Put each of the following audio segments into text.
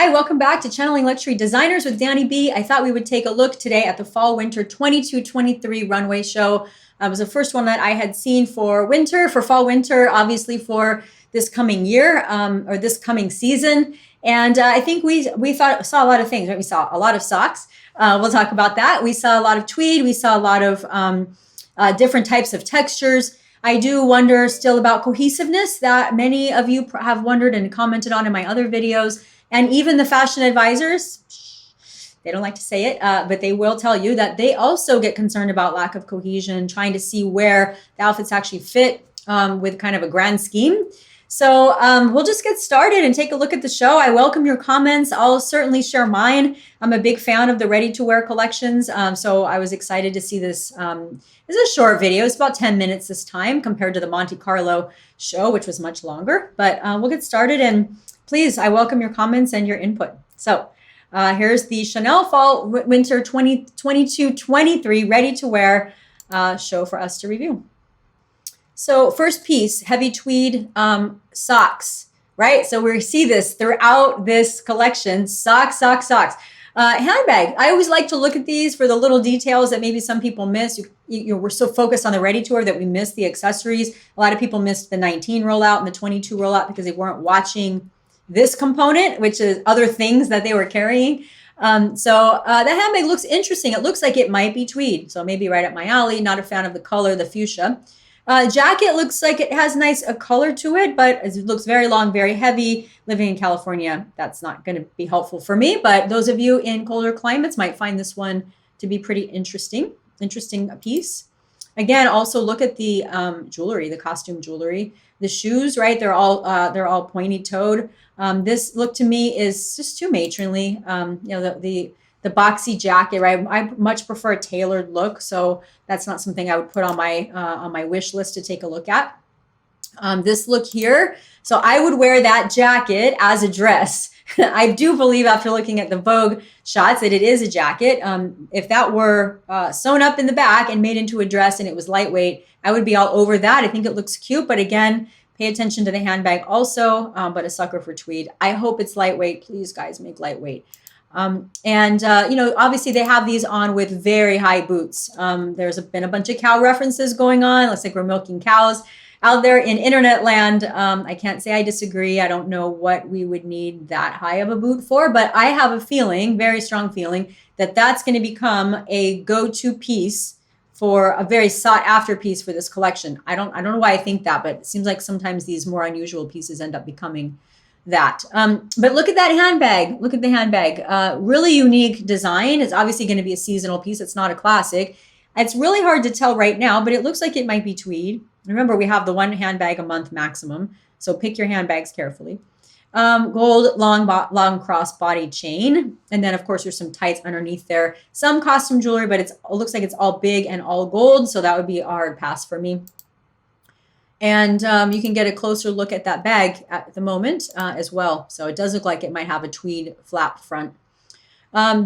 Hi, welcome back to Channeling Luxury Designers with Dani B. I thought we would take a look today at the Fall Winter 22-23 runway show. It was the first one that I had seen for winter, for fall winter, obviously for this coming year or this coming season. And I think we saw a lot of things, right? We saw a lot of socks. We'll talk about that. We saw a lot of tweed. We saw a lot of different types of textures. I do wonder still about cohesiveness that many of you have wondered and commented on in my other videos. And even the fashion advisors, they don't like to say it, but they will tell you that they also get concerned about lack of cohesion, trying to see where the outfits actually fit with kind of a grand scheme. So we'll just get started and take a look at the show. I welcome your comments. I'll certainly share mine. I'm a big fan of the ready-to-wear collections, so I was excited to see this. This is a short video. It's about 10 minutes this time compared to the Monte Carlo show, which was much longer. But we'll get started, and please, I welcome your comments and your input. So here's the Chanel Fall Winter 2022-23 ready-to-wear show for us to review. So first piece, heavy tweed socks, right? So we see this throughout this collection, socks, socks, socks. Handbag, I always like to look at these for the little details that maybe some people miss. We're so focused on the ready-to-wear that we miss the accessories. A lot of people missed the 19 rollout and the 22 rollout because they weren't watching this component, which is other things that they were carrying. So the handbag looks interesting. It looks like it might be tweed, so maybe right up my alley. Not a fan of the color, the fuchsia. Jacket looks like it has nice color to it, but it looks very long, very heavy. Living in California, that's not going to be helpful for me, but those of you in colder climates might find this one to be pretty interesting piece. Again, also look at the jewelry, the costume jewelry, the shoes, right? They're all pointy-toed. This look to me is just too matronly. The boxy jacket, right? I much prefer a tailored look, so that's not something I would put on my wish list to take a look at. This look here, so I would wear that jacket as a dress. I do believe after looking at the Vogue shots that it is a jacket. If that were sewn up in the back and made into a dress and it was lightweight, I would be all over that. I think it looks cute, but again, pay attention to the handbag also, but a sucker for tweed. I hope it's lightweight. Please, guys, make lightweight. Obviously they have these on with very high boots. There's been a bunch of cow references going on. Looks like we're milking cows out there in internet land. I can't say I disagree. I don't know what we would need that high of a boot for, but I have a feeling, very strong feeling, that that's going to become a go-to piece for a very sought after piece for this collection. I don't know why I think that, but it seems like sometimes these more unusual pieces end up becoming that. But look at that handbag. Look at the handbag. Really unique design. It's obviously going to be a seasonal piece. It's not a classic. It's really hard to tell right now, but it looks like it might be tweed. Remember, we have the one handbag a month maximum, so pick your handbags carefully. Gold long crossbody chain, and then of course there's some tights underneath there. Some costume jewelry, but it looks like it's all big and all gold, so that would be a hard pass for me. And you can get a closer look at that bag at the moment as well. So it does look like it might have a tweed flap front.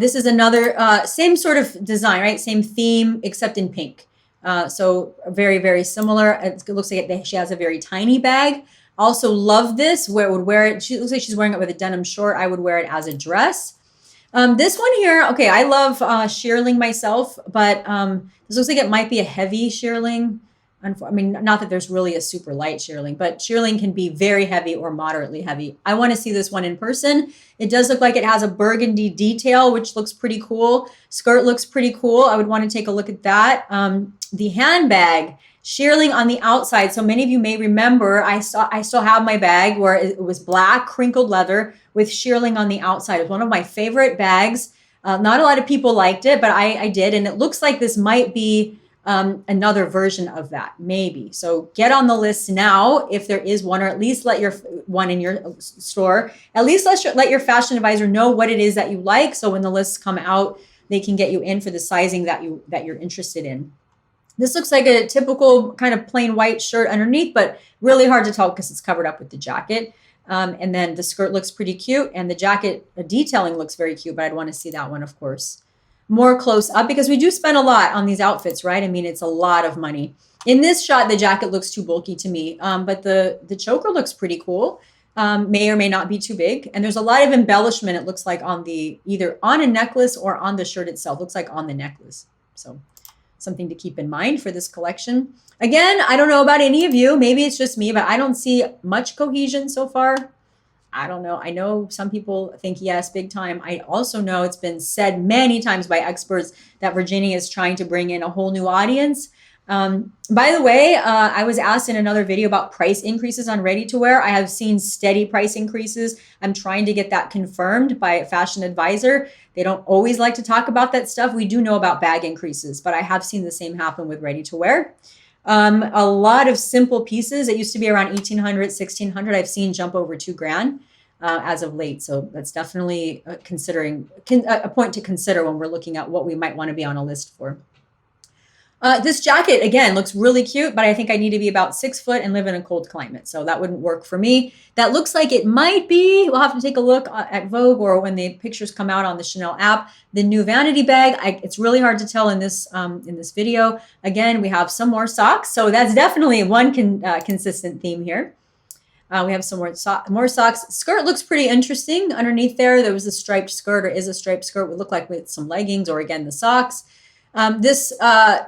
This is another same sort of design, right? Same theme, except in pink. So very, very similar. It looks like she has a very tiny bag. Also love this, where it would wear it. She looks like she's wearing it with a denim short. I would wear it as a dress. This one here, okay, I love shearling myself, but this looks like it might be a heavy shearling. I mean, not that there's really a super light shearling, but shearling can be very heavy or moderately heavy. I want to see this one in person. It does look like it has a burgundy detail, which looks pretty cool. Skirt looks pretty cool. I would want to take a look at that. The handbag, shearling on the outside. So many of you may remember, I still have my bag where it was black crinkled leather with shearling on the outside. It was one of my favorite bags. Not a lot of people liked it, but I did. And it looks like this might be another version of that, maybe. So get on the list now if there is one, or at least let your one in your store. At least let your fashion advisor know what it is that you like. So when the lists come out, they can get you in for the sizing that you're interested in. This looks like a typical kind of plain white shirt underneath, but really hard to tell because it's covered up with the jacket. And then the skirt looks pretty cute, and the jacket detailing looks very cute, but I'd want to see that one, of course, more close up because we do spend a lot on these outfits, right? I mean, it's a lot of money. In this shot, the jacket looks too bulky to me, but the choker looks pretty cool. may or may not be too big. And there's a lot of embellishment, it looks like, on the either on a necklace or on the shirt itself. Looks like on the necklace. So something to keep in mind for this collection. Again, I don't know about any of you. Maybe it's just me, but I don't see much cohesion so far. I don't know. I know some people think yes, big time. I also know it's been said many times by experts that Virginie is trying to bring in a whole new audience. By the way, I was asked in another video about price increases on ready-to-wear. I have seen steady price increases. I'm trying to get that confirmed by a fashion advisor. They don't always like to talk about that stuff. We do know about bag increases, but I have seen the same happen with ready-to-wear. A lot of simple pieces. It used to be around 1,800, 1,600. I've seen jump over $2,000 as of late. So that's definitely a point to consider when we're looking at what we might want to be on a list for. This jacket, again, looks really cute, but I think I need to be about 6 foot and live in a cold climate. So that wouldn't work for me. That looks like it might be, we'll have to take a look at Vogue or when the pictures come out on the Chanel app, the new vanity bag. It's really hard to tell in this video. Again, we have some more socks. So that's definitely one consistent theme here. We have some more socks. Skirt looks pretty interesting underneath there. There was a striped skirt or is a striped skirt. Would look like with some leggings or again, the socks. This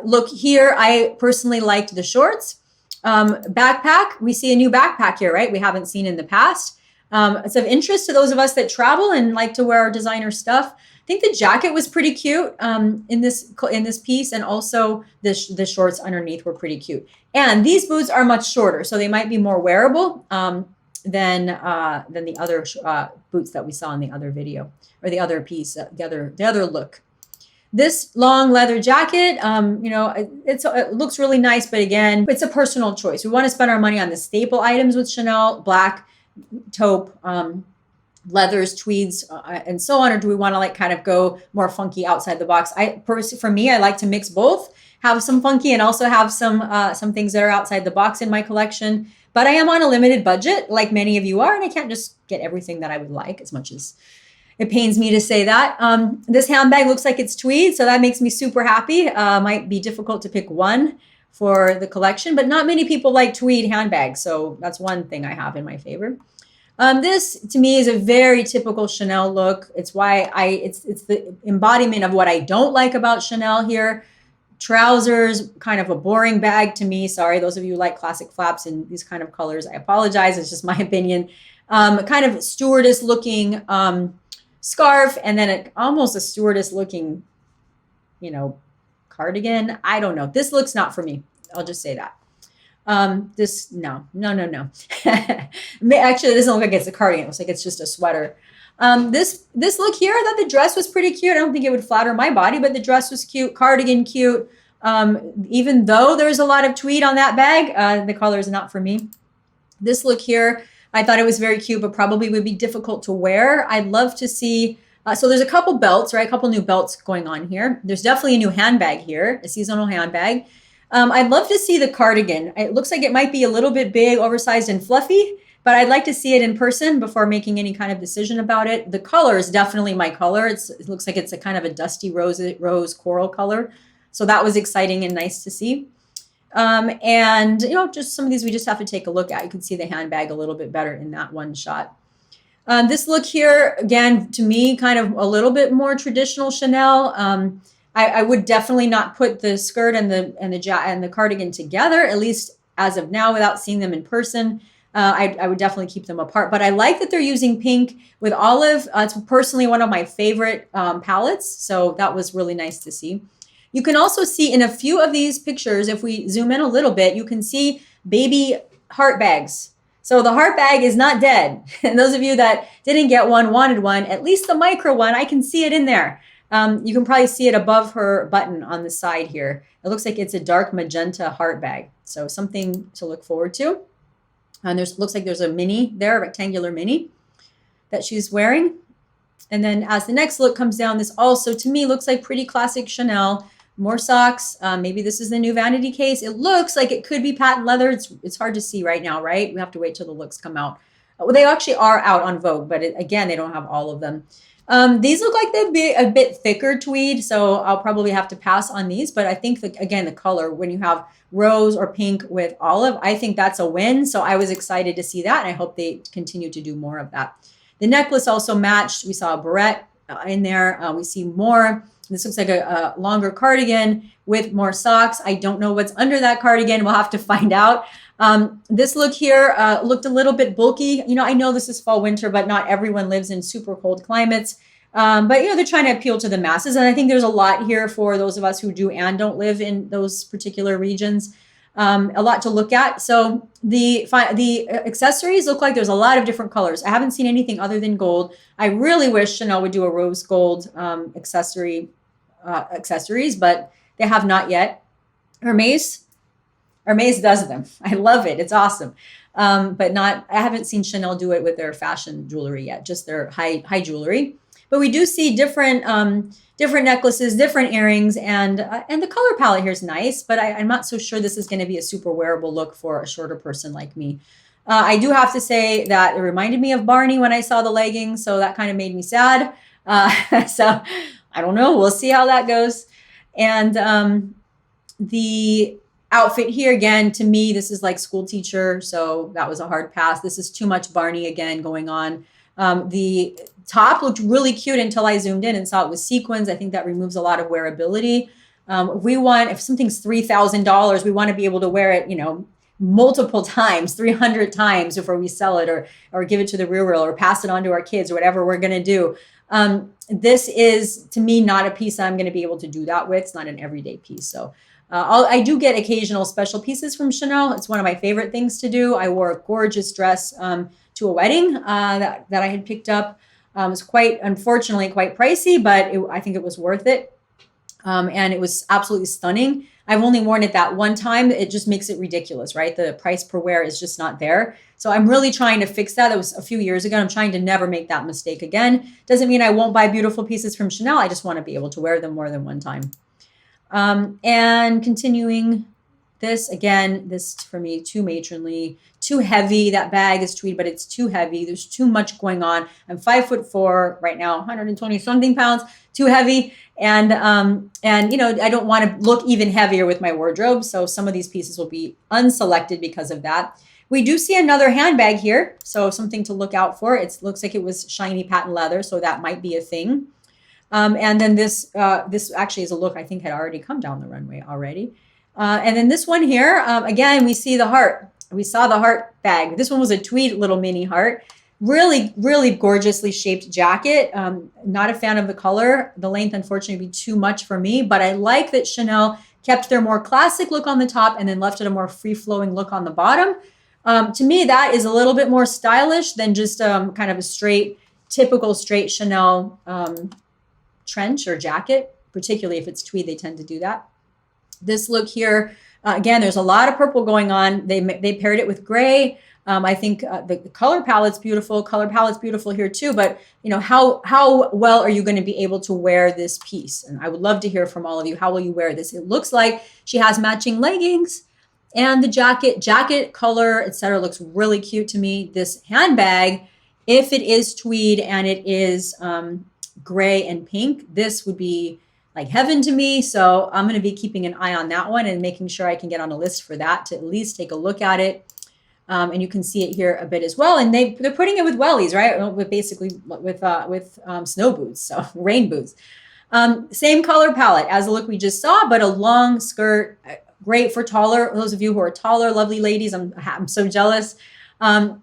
look here, I personally liked the shorts. Backpack, we see a new backpack here, right? We haven't seen in the past. It's of interest to those of us that travel and like to wear designer stuff. I think the jacket was pretty cute in this piece, and also the shorts underneath were pretty cute. And these boots are much shorter, so they might be more wearable than the other boots that we saw in the other video, or the other piece, the other look. This long leather jacket, it looks really nice, but again, it's a personal choice. We want to spend our money on the staple items with Chanel, black, taupe, leathers, tweeds, and so on, or do we want to like kind of go more funky outside the box? For me, I like to mix both, have some funky and also have some things that are outside the box in my collection. But I am on a limited budget, like many of you are, and I can't just get everything that I would like, as much as it pains me to say that. This handbag looks like it's tweed, so that makes me super happy. Might be difficult to pick one for the collection, but not many people like tweed handbags, so that's one thing I have in my favor. This, to me, is a very typical Chanel look. It's why it's the embodiment of what I don't like about Chanel here. Trousers, kind of a boring bag to me. Sorry, those of you who like classic flaps in these kind of colors, I apologize. It's just my opinion. Kind of stewardess looking scarf, and then almost a stewardess looking, cardigan. I don't know. This looks not for me. I'll just say that. No. Actually, it doesn't look like it's a cardigan. It looks like it's just a sweater. This look here, I thought the dress was pretty cute. I don't think it would flatter my body, but the dress was cute. Cardigan cute. Even though there's a lot of tweed on that bag, the color is not for me. This look here, I thought it was very cute, but probably would be difficult to wear. I'd love to see, so there's a couple belts, right? A couple new belts going on here. There's definitely a new handbag here, a seasonal handbag. I'd love to see the cardigan. It looks like it might be a little bit big, oversized, and fluffy, but I'd like to see it in person before making any kind of decision about it. The color is definitely my color. It looks like it's a kind of a dusty rose coral color. So that was exciting and nice to see. And just some of these we just have to take a look at. You can see the handbag a little bit better in that one shot. This look here, again, to me, kind of a little bit more traditional Chanel. I would definitely not put the skirt and the cardigan together, at least as of now, without seeing them in person. I would definitely keep them apart. But I like that they're using pink with olive. It's personally one of my favorite palettes. So that was really nice to see. You can also see in a few of these pictures, if we zoom in a little bit, you can see baby heart bags. So the heart bag is not dead. And those of you that didn't get one, wanted one, at least the micro one, I can see it in there. You can probably see it above her button on the side here. It looks like it's a dark magenta heart bag. So something to look forward to. And looks like there's a mini there, a rectangular mini that she's wearing. And then as the next look comes down, this also to me looks like pretty classic Chanel. More socks. Maybe this is the new vanity case. It looks like it could be patent leather. It's hard to see right now, right? We have to wait till the looks come out. Well, they actually are out on Vogue, but again, they don't have all of them. These look like they'd be a bit thicker tweed, so I'll probably have to pass on these. But I think that, again, the color, when you have rose or pink with olive, I think that's a win. So I was excited to see that, and I hope they continue to do more of that. The necklace also matched. We saw a barrette in there. We see more. This looks like a longer cardigan with more socks. I don't know what's under that cardigan. We'll have to find out. This look here looked a little bit bulky. You know, I know this is fall winter, but not everyone lives in super cold climates. But, you know, they're trying to appeal to the masses. And I think there's a lot here for those of us who do and don't live in those particular regions. A lot to look at. So the accessories look like there's a lot of different colors. I haven't seen anything other than gold. I really wish Chanel would do a rose gold accessories, but they have not yet. Hermes does them. I love it. It's awesome. But I haven't seen Chanel do it with their fashion jewelry yet, just their high jewelry. But we do see different necklaces, different earrings, and the color palette here is nice, but I'm not so sure this is going to be a super wearable look for a shorter person like me. I do have to say that it reminded me of Barney when I saw the leggings, so that kind of made me sad. So I don't know. We'll see how that goes. And the outfit here, again, to me, this is like school teacher, so that was a hard pass. This is too much Barney again going on. The top looked really cute until I zoomed in and saw it was sequins. I think that removes a lot of wearability. If something's $3,000, we want to be able to wear it, you know, multiple times, 300 times before we sell it or give it to the real world or pass it on to our kids or whatever we're going to do. This is, to me, not a piece that I'm going to be able to do that with. It's not an everyday piece. So I do get occasional special pieces from Chanel. It's one of my favorite things to do. I wore a gorgeous dress to a wedding that I had picked up. It was unfortunately quite pricey, but I think it was worth it. And it was absolutely stunning. I've only worn it that one time. It just makes it ridiculous, right? The price per wear is just not there. So I'm really trying to fix that. That was a few years ago. I'm trying to never make that mistake again. Doesn't mean I won't buy beautiful pieces from Chanel. I just want to be able to wear them more than one time. And continuing this, again, this for me, too matronly, too heavy. That bag is tweed, but it's too heavy. There's too much going on. I'm 5'4" right now, 120 something pounds, too heavy. And you know, I don't want to look even heavier with my wardrobe. So some of these pieces will be unselected because of that. We do see another handbag here. So something to look out for. It looks like it was shiny patent leather. So that might be a thing. And then this actually is a look I think had already come down the runway already. And then this one here, again, we see the heart. We saw the heart bag. This one was a tweed little mini heart. Really, really gorgeously shaped jacket. Not a fan of the color. The length, unfortunately, would be too much for me. But I like that Chanel kept their more classic look on the top and then left it a more free-flowing look on the bottom. To me, that is a little bit more stylish than just kind of a typical straight Chanel trench or jacket. Particularly if it's tweed, they tend to do that. This look here, again, there's a lot of purple going on. They paired it with gray. I think the color palette's beautiful. Color palette's beautiful here too. But you know, how well are you going to be able to wear this piece? And I would love to hear from all of you. How will you wear this? It looks like she has matching leggings and the jacket color, etc. looks really cute to me. This handbag, if it is tweed and it is gray and pink, this would be like heaven to me. So I'm going to be keeping an eye on that one and making sure I can get on a list for that to at least take a look at it. And you can see it here a bit as well. And they're putting it with wellies, right? With snow boots, so rain boots. Same color palette as the look we just saw, but a long skirt, great for those of you who are taller, lovely ladies. I'm so jealous.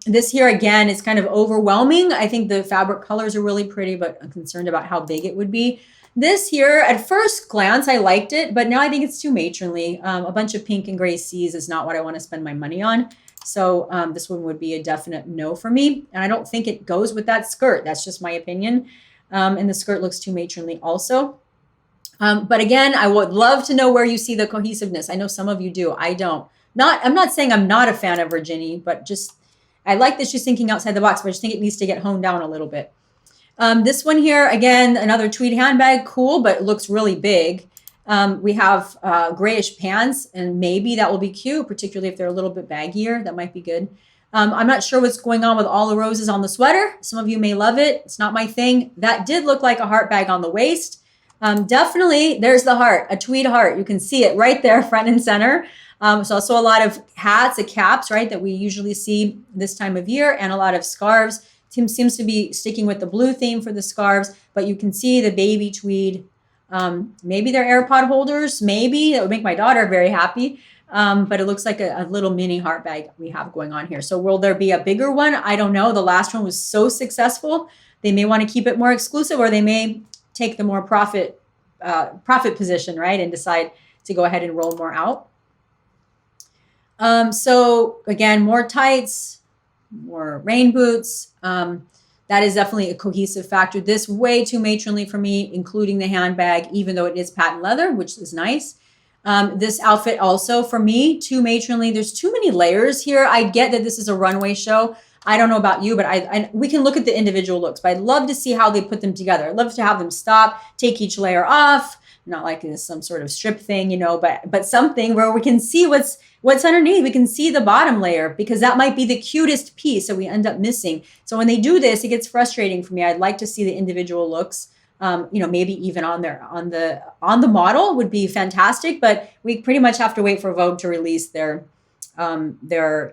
This here again is kind of overwhelming. I think the fabric colors are really pretty, but I'm concerned about how big it would be. This here, at first glance, I liked it, but now I think it's too matronly. A bunch of pink and gray C's is not what I want to spend my money on. So this one would be a definite no for me. And I don't think it goes with that skirt. That's just my opinion. And the skirt looks too matronly also. But again, I would love to know where you see the cohesiveness. I know some of you do. I don't. I'm not saying I'm not a fan of Virginie, but just I like that she's thinking outside the box, but I just think it needs to get honed down a little bit. This one here, again, another tweed handbag, cool, but it looks really big. We have grayish pants, and maybe that will be cute, particularly if they're a little bit baggier. That might be good. I'm not sure what's going on with all the roses on the sweater. Some of you may love it. It's not my thing. That did look like a heart bag on the waist. Definitely, there's the heart, a tweed heart. You can see it right there, front and center. So also a lot of hats, caps, right, that we usually see this time of year, and a lot of scarves. Tim seems to be sticking with the blue theme for the scarves, but you can see the baby tweed. Maybe they're AirPod holders. Maybe that would make my daughter very happy. But it looks like a little mini heart bag we have going on here. So will there be a bigger one? I don't know. The last one was so successful. They may want to keep it more exclusive, or they may take the more profit position, right, and decide to go ahead and roll more out. So again, more tights, more rain boots. That is definitely a cohesive factor. This way too matronly for me, including the handbag, even though it is patent leather, which is nice. This outfit also for me, too matronly. There's too many layers here. I get that this is a runway show. I don't know about you, but we can look at the individual looks, but I'd love to see how they put them together. I'd love to have them stop, take each layer off, not like it's some sort of strip thing, you know, but something where we can see what's underneath. We can see the bottom layer, because that might be the cutest piece that we end up missing. So when they do this, it gets frustrating for me. I'd like to see the individual looks. You know, maybe even on the model would be fantastic, but we pretty much have to wait for Vogue to release their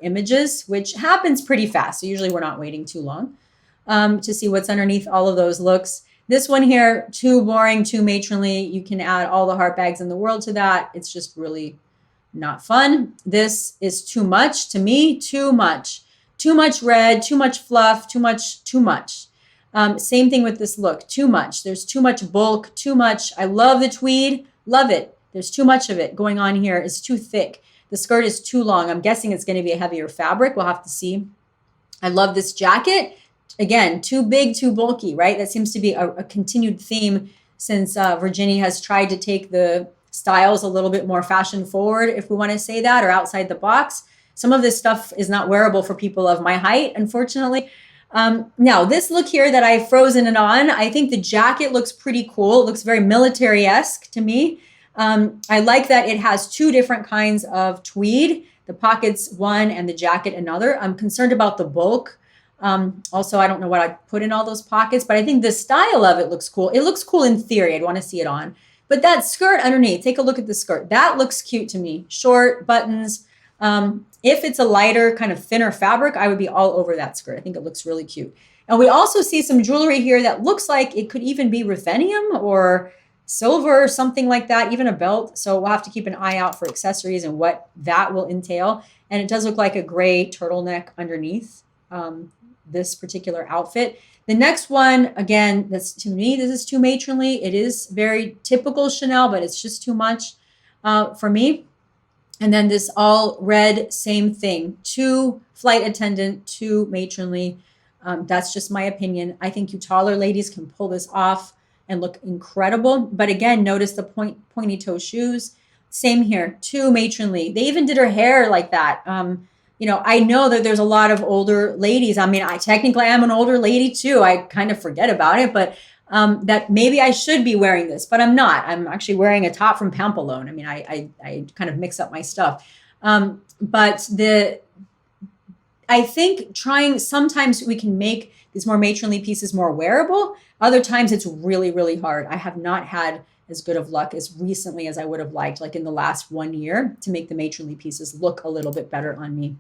images, which happens pretty fast. So usually we're not waiting too long to see what's underneath all of those looks. This one here, too boring, too matronly. You can add all the heart bags in the world to that. It's just really not fun. This is too much to me, too much red, too much fluff, too much. Same thing with this look, too much. There's too much bulk, too much. I love the tweed, love it. There's too much of it going on here. It's too thick. The skirt is too long. I'm guessing it's going to be a heavier fabric. We'll have to see. I love this jacket. Again, too big, too bulky, right? That seems to be a continued theme since Virginie has tried to take the styles a little bit more fashion forward, if we want to say that, or outside the box. Some of this stuff is not wearable for people of my height, unfortunately. Now, this look here that I've frozen it on, I think the jacket looks pretty cool. It looks very military-esque to me. I like that it has two different kinds of tweed, the pockets one and the jacket another. I'm concerned about the bulk. Also, I don't know what I'd put in all those pockets, but I think the style of it looks cool. It looks cool in theory. I'd want to see it on. But that skirt underneath, take a look at the skirt. That looks cute to me. Short, buttons. If it's a lighter, kind of thinner fabric, I would be all over that skirt. I think it looks really cute. And we also see some jewelry here that looks like it could even be ruthenium or silver or something like that, even a belt. So we'll have to keep an eye out for accessories and what that will entail. And it does look like a gray turtleneck underneath this particular outfit. The next one, again, that's to me, this is too matronly. It is very typical Chanel, but it's just too much for me. And then this all red, same thing. Too flight attendant, too matronly. That's just my opinion. I think you taller ladies can pull this off and look incredible. But again, notice the pointy toe shoes. Same here, too matronly. They even did her hair like that. You know, I know that there's a lot of older ladies. I mean, I technically am an older lady too. I kind of forget about it, but that maybe I should be wearing this, but I'm not. I'm actually wearing a top from Pampalone. I mean, I kind of mix up my stuff. But I think sometimes we can make these more matronly pieces more wearable. Other times it's really, really hard. I have not had as good of luck as recently as I would have liked, like in the last 1 year, to make the matronly pieces look a little bit better on me.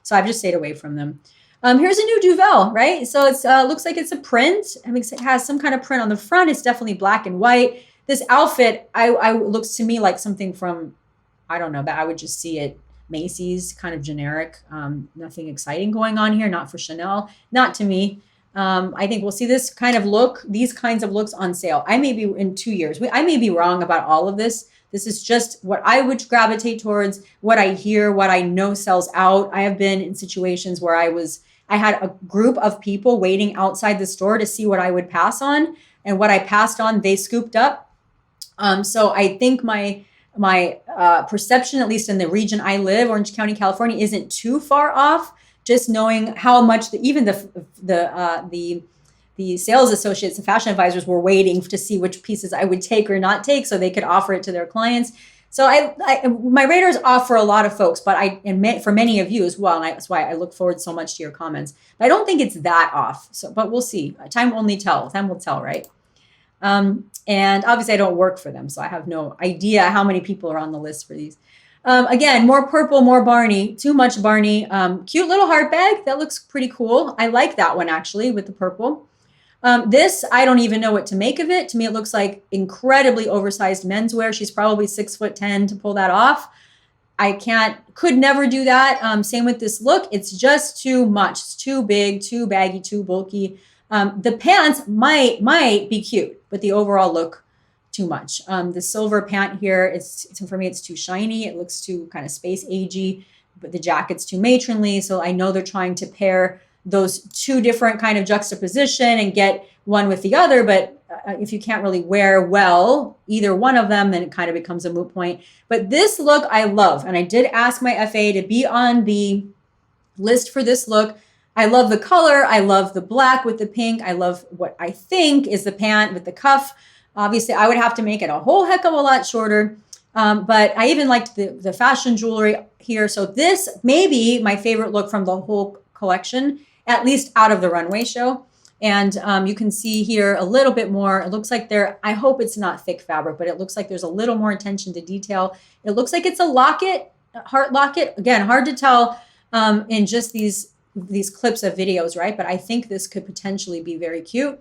So I've just stayed away from them. Here's a new Duvel, right? So it looks like it's a print. I mean, it has some kind of print on the front. It's definitely black and white. This outfit, looks to me like something from, I don't know, but I would just see it Macy's, kind of generic. Nothing exciting going on here, not for Chanel, not to me. I think we'll see this kind of look, these kinds of looks on sale. I may be in 2 years. I may be wrong about all of this. This is just what I would gravitate towards, what I hear, what I know sells out. I have been in situations where I had a group of people waiting outside the store to see what I would pass on, and what I passed on, they scooped up. So I think my perception, at least in the region I live, Orange County, California, isn't too far off. Just knowing how much even the sales associates, the fashion advisors were waiting to see which pieces I would take or not take so they could offer it to their clients. So my radar is off for a lot of folks, but for many of you as well. And that's why I look forward so much to your comments. But I don't think it's that off. So, but we'll see. Time will tell, right? And obviously I don't work for them, so I have no idea how many people are on the list for these. Again, more purple, more Barney, too much Barney. Cute little heart bag. That looks pretty cool. I like that one actually with the purple. This, I don't even know what to make of it. To me, it looks like incredibly oversized menswear. She's probably 6'10" to pull that off. Could never do that. Same with this look. It's just too much. It's too big, too baggy, too bulky. The pants might be cute, but the overall look, too much. The silver pant here, for me, it's too shiny. It looks too kind of space agey, but the jacket's too matronly. So I know they're trying to pair those two different kind of juxtaposition and get one with the other. But if you can't really wear well either one of them, then it kind of becomes a moot point. But this look I love. And I did ask my FA to be on the list for this look. I love the color. I love the black with the pink. I love what I think is the pant with the cuff. Obviously, I would have to make it a whole heck of a lot shorter. But I even liked the fashion jewelry here. So this may be my favorite look from the whole collection, at least out of the runway show. And you can see here a little bit more. It looks like I hope it's not thick fabric, but it looks like there's a little more attention to detail. It looks like it's a locket, heart locket. Again, hard to tell in just these clips of videos, right? But I think this could potentially be very cute.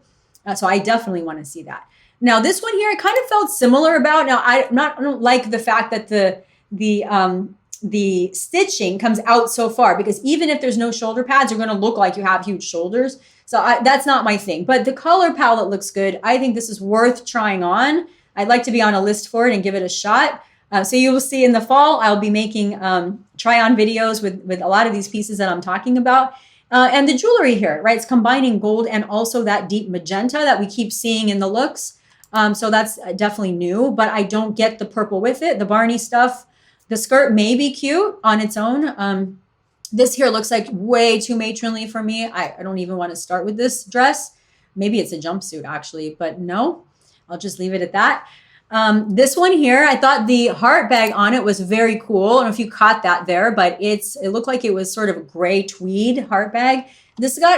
So I definitely want to see that. Now this one here, I kind of felt similar about. Now I don't like the fact that the stitching comes out so far, because even if there's no shoulder pads, you're going to look like you have huge shoulders. So that's not my thing. But the color palette looks good. I think this is worth trying on. I'd like to be on a list for it and give it a shot. So you will see in the fall, I'll be making try-on videos with a lot of these pieces that I'm talking about. And the jewelry here, right? It's combining gold and also that deep magenta that we keep seeing in the looks. So that's definitely new, but I don't get the purple with it. The Barney stuff, the skirt may be cute on its own. This here looks like way too matronly for me. I don't even want to start with this dress. Maybe it's a jumpsuit actually, but no, I'll just leave it at that. This one here, I thought the heart bag on it was very cool. I don't know if you caught that there, but it looked like it was sort of a gray tweed heart bag.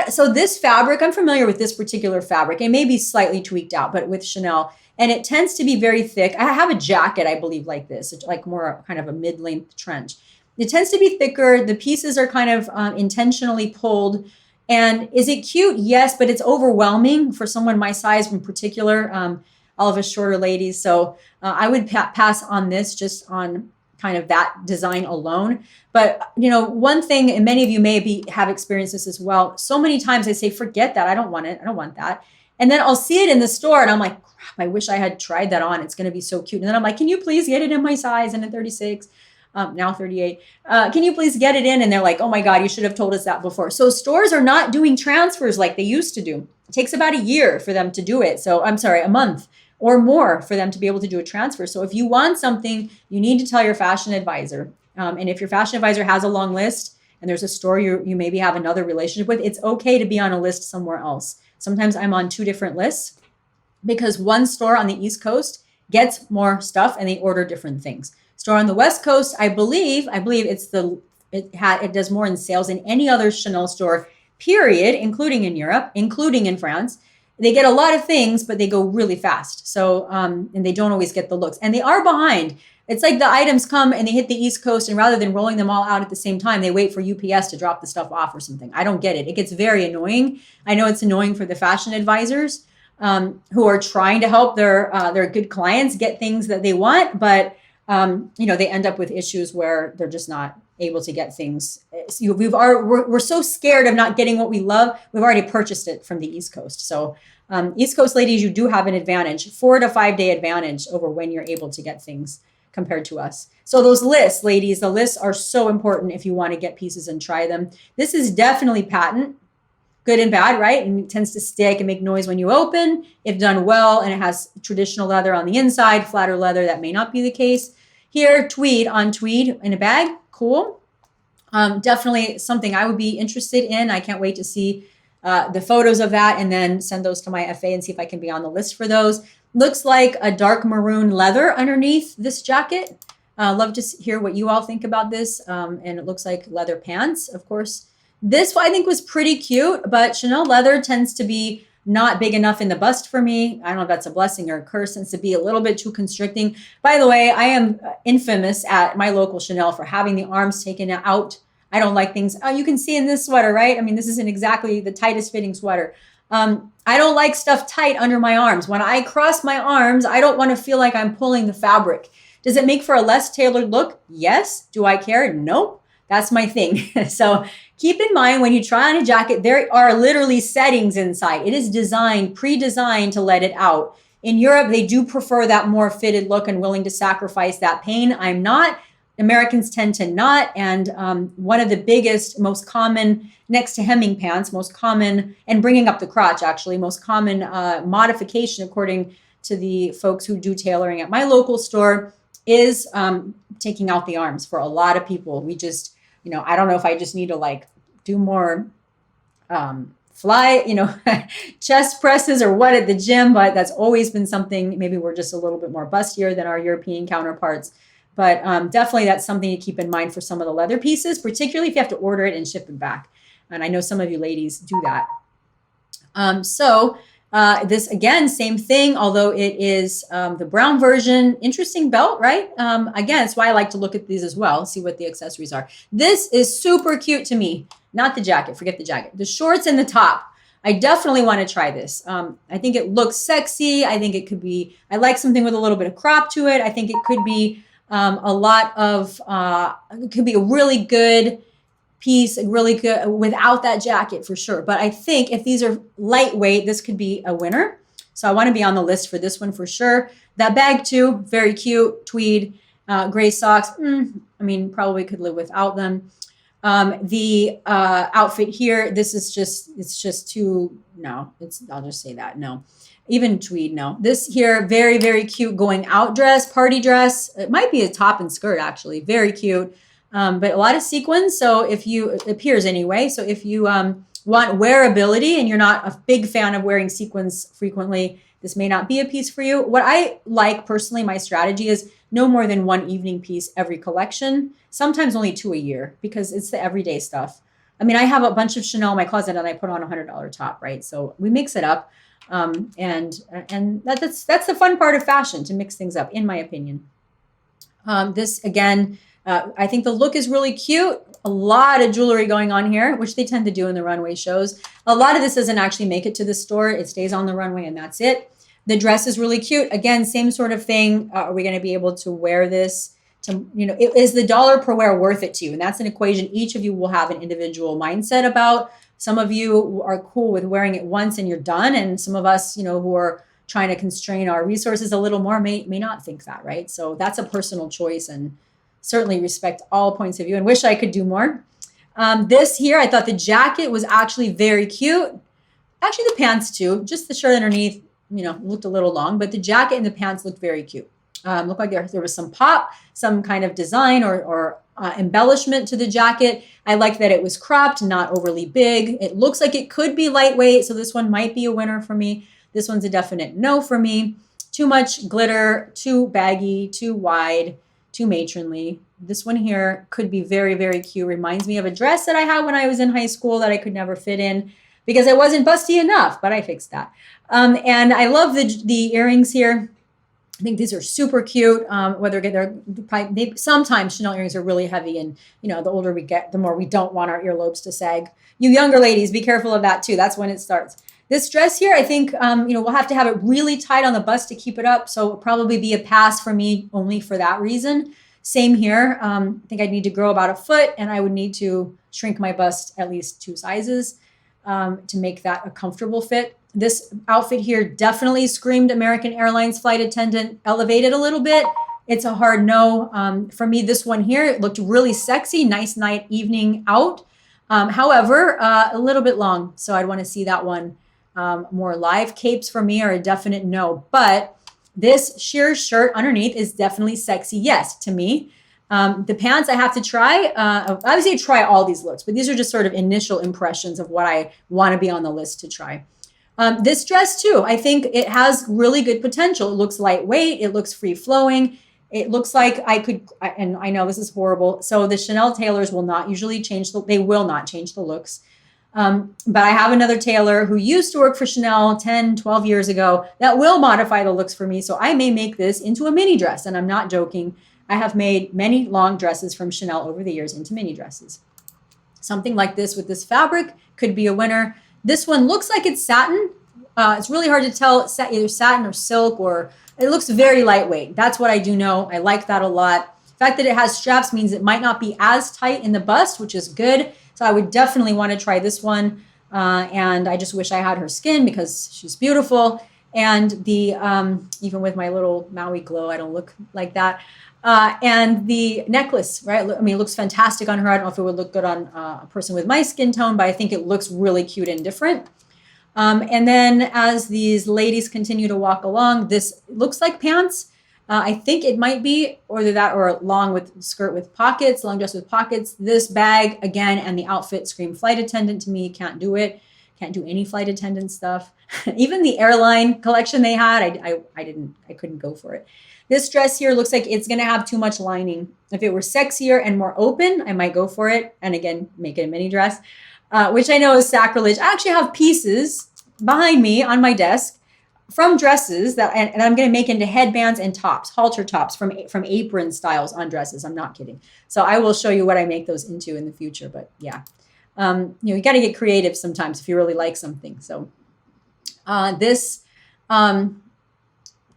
So this fabric, I'm familiar with this particular fabric. It may be slightly tweaked out, but with Chanel, and it tends to be very thick. I have a jacket, I believe, like this. It's like more kind of a mid-length trench. It tends to be thicker. The pieces are kind of intentionally pulled. And is it cute? Yes, but it's overwhelming for someone my size in particular, all of us shorter ladies. So I would pass on this just on kind of that design alone. But, one thing, and many of you may have experienced this as well. So many times I say, forget that. I don't want it. I don't want that. And then I'll see it in the store and I'm like, crap, I wish I had tried that on. It's going to be so cute. And then I'm like, can you please get it in my size? And at 36, now 38, can you please get it in? And they're like, oh my God, you should have told us that before. So stores are not doing transfers like they used to do. It takes about a year for them to do it. So I'm sorry, a month or more for them to be able to do a transfer. So if you want something, you need to tell your fashion advisor. And if your fashion advisor has a long list and there's a store you maybe have another relationship with, it's okay to be on a list somewhere else. Sometimes I'm on 2 different lists because one store on the East Coast gets more stuff and they order different things. Store on the West Coast, I believe it does more in sales than any other Chanel store, period, including in Europe, including in France. They get a lot of things, but they go really fast. So, and they don't always get the looks. And they are behind. It's like the items come and they hit the East Coast, and rather than rolling them all out at the same time, they wait for UPS to drop the stuff off or something. I don't get it. It gets very annoying. I know it's annoying for the fashion advisors who are trying to help their good clients get things that they want, but they end up with issues where they're just not able to get things. We're so scared of not getting what we love. We've already purchased it from the East Coast. So East Coast ladies, you do have an advantage, 4 to 5 day advantage over when you're able to get things compared to us. So those lists, ladies, the lists are so important if you want to get pieces and try them. This is definitely patent, good and bad, right? And it tends to stick and make noise when you open, if done well, and it has traditional leather on the inside, flatter leather, that may not be the case. Here, tweed on tweed in a bag, cool. Definitely something I would be interested in. I can't wait to see the photos of that and then send those to my FA and see if I can be on the list for those. Looks like a dark maroon leather underneath this jacket. Love to hear what you all think about this. And it looks like leather pants, of course. This I think was pretty cute, but Chanel leather tends to be not big enough in the bust for me. I don't know if that's a blessing or a curse, tends to be a little bit too constricting. By the way, I am infamous at my local Chanel for having the arms taken out. I don't like things. Oh, you can see in this sweater, right? I mean, this isn't exactly the tightest fitting sweater. I don't like stuff tight under my arms. When I cross my arms, I don't want to feel like I'm pulling the fabric. Does it make for a less tailored look? Yes. Do I care? Nope. That's my thing. So keep in mind when you try on a jacket, there are literally settings inside. It is designed, pre-designed to let it out. In Europe, they do prefer that more fitted look and willing to sacrifice that pain. I'm not. Americans tend to not. And one of the biggest, most common, next to hemming pants, most common, and bringing up the crotch actually, most common modification according to the folks who do tailoring at my local store is taking out the arms for a lot of people. We just, I don't know if I just need to like do more chest presses or what at the gym, but that's always been something. Maybe we're just a little bit more bustier than our European counterparts. But definitely that's something to keep in mind for some of the leather pieces, particularly if you have to order it and ship it back. And I know some of you ladies do that. This, again, same thing, although it is the brown version. Interesting belt, right? Again, that's why I like to look at these as well, see what the accessories are. This is super cute to me. Not the jacket, forget the jacket. The shorts and the top. I definitely want to try this. I think it looks sexy. I think it could be, I like something with a little bit of crop to it. I think it could be it could be a really good piece, really good without that jacket for sure. But I think if these are lightweight, this could be a winner. So I want to be on the list for this one for sure. That bag too, very cute, tweed, gray socks. Probably could live without them. The outfit here, this is just, it's just too, no, I'll just say that, no. Even tweed, no. This here, very, very cute going out dress, party dress. It might be a top and skirt actually, very cute. But a lot of sequins. So it appears anyway. So if you want wearability and you're not a big fan of wearing sequins frequently, this may not be a piece for you. What I like personally, my strategy is no more than one evening piece every collection, sometimes only 2 a year because it's the everyday stuff. I mean, I have a bunch of Chanel in my closet and I put on $100 top, right? So we mix it up. And that's the fun part of fashion, to mix things up, in my opinion. This again, I think the look is really cute. A lot of jewelry going on here, which they tend to do in the runway shows. A lot of this doesn't actually make it to the store. It stays on the runway and that's it. The dress is really cute. Again, same sort of thing. Are we going to be able to wear this? Is the dollar per wear worth it to you? And that's an equation each of you will have an individual mindset about. Some of you are cool with wearing it once and you're done. And some of us, who are trying to constrain our resources a little more may not think that, right? So that's a personal choice, and certainly respect all points of view and wish I could do more. This here, I thought the jacket was actually very cute. Actually, the pants too, just the shirt underneath, looked a little long, but the jacket and the pants looked very cute. Looked like there was some pop, some kind of design or embellishment to the jacket. I like that it was cropped, not overly big. It looks like it could be lightweight, so this one might be a winner for me. This one's a definite no for me. Too much glitter, too baggy, too wide, too matronly. This one here could be very, very cute. Reminds me of a dress that I had when I was in high school that I could never fit in because I wasn't busty enough, but I fixed that. And I love the earrings here. I think these are super cute. Sometimes Chanel earrings are really heavy, and the older we get, the more we don't want our earlobes to sag. You younger ladies, be careful of that too. That's when it starts. This dress here, I think we'll have to have it really tight on the bust to keep it up, so it'll probably be a pass for me only for that reason. Same here. I think I'd need to grow about a foot, and I would need to shrink my bust at least 2 sizes to make that a comfortable fit. This outfit here definitely screamed American Airlines flight attendant, elevated a little bit. It's a hard no. For me, this one here, it looked really sexy, nice night, evening out. However, a little bit long. So I'd want to see that one more live. Capes for me are a definite no. But this sheer shirt underneath is definitely sexy, yes, to me. The pants I have to try. Obviously, try all these looks, but these are just sort of initial impressions of what I want to be on the list to try. This dress too, I think it has really good potential. It looks lightweight. It looks free flowing. It looks like and I know this is horrible. So the Chanel tailors will not usually they will not change the looks. But I have another tailor who used to work for Chanel 10, 12 years ago that will modify the looks for me. So I may make this into a mini dress, and I'm not joking. I have made many long dresses from Chanel over the years into mini dresses. Something like this with this fabric could be a winner. This one looks like it's satin. It's really hard to tell, either satin or silk, or it looks very lightweight. That's what I do know. I like that a lot. The fact that it has straps means it might not be as tight in the bust, which is good. So I would definitely want to try this one. And I just wish I had her skin because she's beautiful. And the even with my little Maui glow, I don't look like that. And the necklace, right? I mean, it looks fantastic on her. I don't know if it would look good on a person with my skin tone, but I think it looks really cute and different. And then as these ladies continue to walk along, this looks like pants. I think it might be either that or long with skirt with pockets, long dress with pockets. This bag again, and the outfit scream flight attendant to me. Can't do it. Can't do any flight attendant stuff. Even the airline collection they had, I couldn't go for it. This dress here looks like it's going to have too much lining. If it were sexier and more open, I might go for it. And again, make it a mini dress, which I know is sacrilege. I actually have pieces behind me on my desk from dresses that, and I'm going to make into headbands and tops, halter tops from apron styles on dresses. I'm not kidding. So I will show you what I make those into in the future. But yeah, you got to get creative sometimes if you really like something. So this,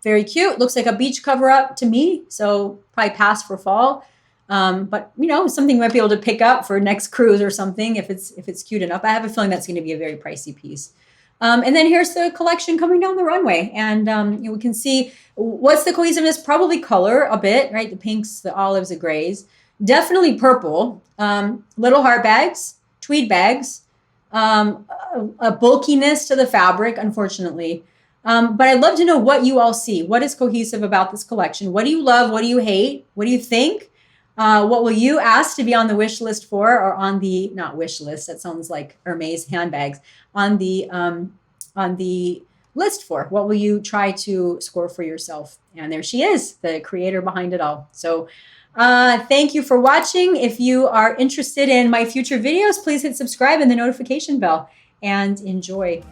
very cute. Looks like a beach cover up to me. So probably pass for fall. But something you might be able to pick up for next cruise or something if it's cute enough. I have a feeling that's going to be a very pricey piece. And then here's the collection coming down the runway. And we can see what's the cohesiveness, probably color a bit, right? The pinks, the olives, the grays, definitely purple, little heart bags, tweed bags, a bulkiness to the fabric, unfortunately. But I'd love to know what you all see. What is cohesive about this collection? What do you love? What do you hate? What do you think? What will you ask to be on the wish list for, or on the, not wish list, that sounds like Hermes handbags, on the list for? What will you try to score for yourself? And there she is, the creator behind it all. So thank you for watching. If you are interested in my future videos, please hit subscribe and the notification bell, and enjoy.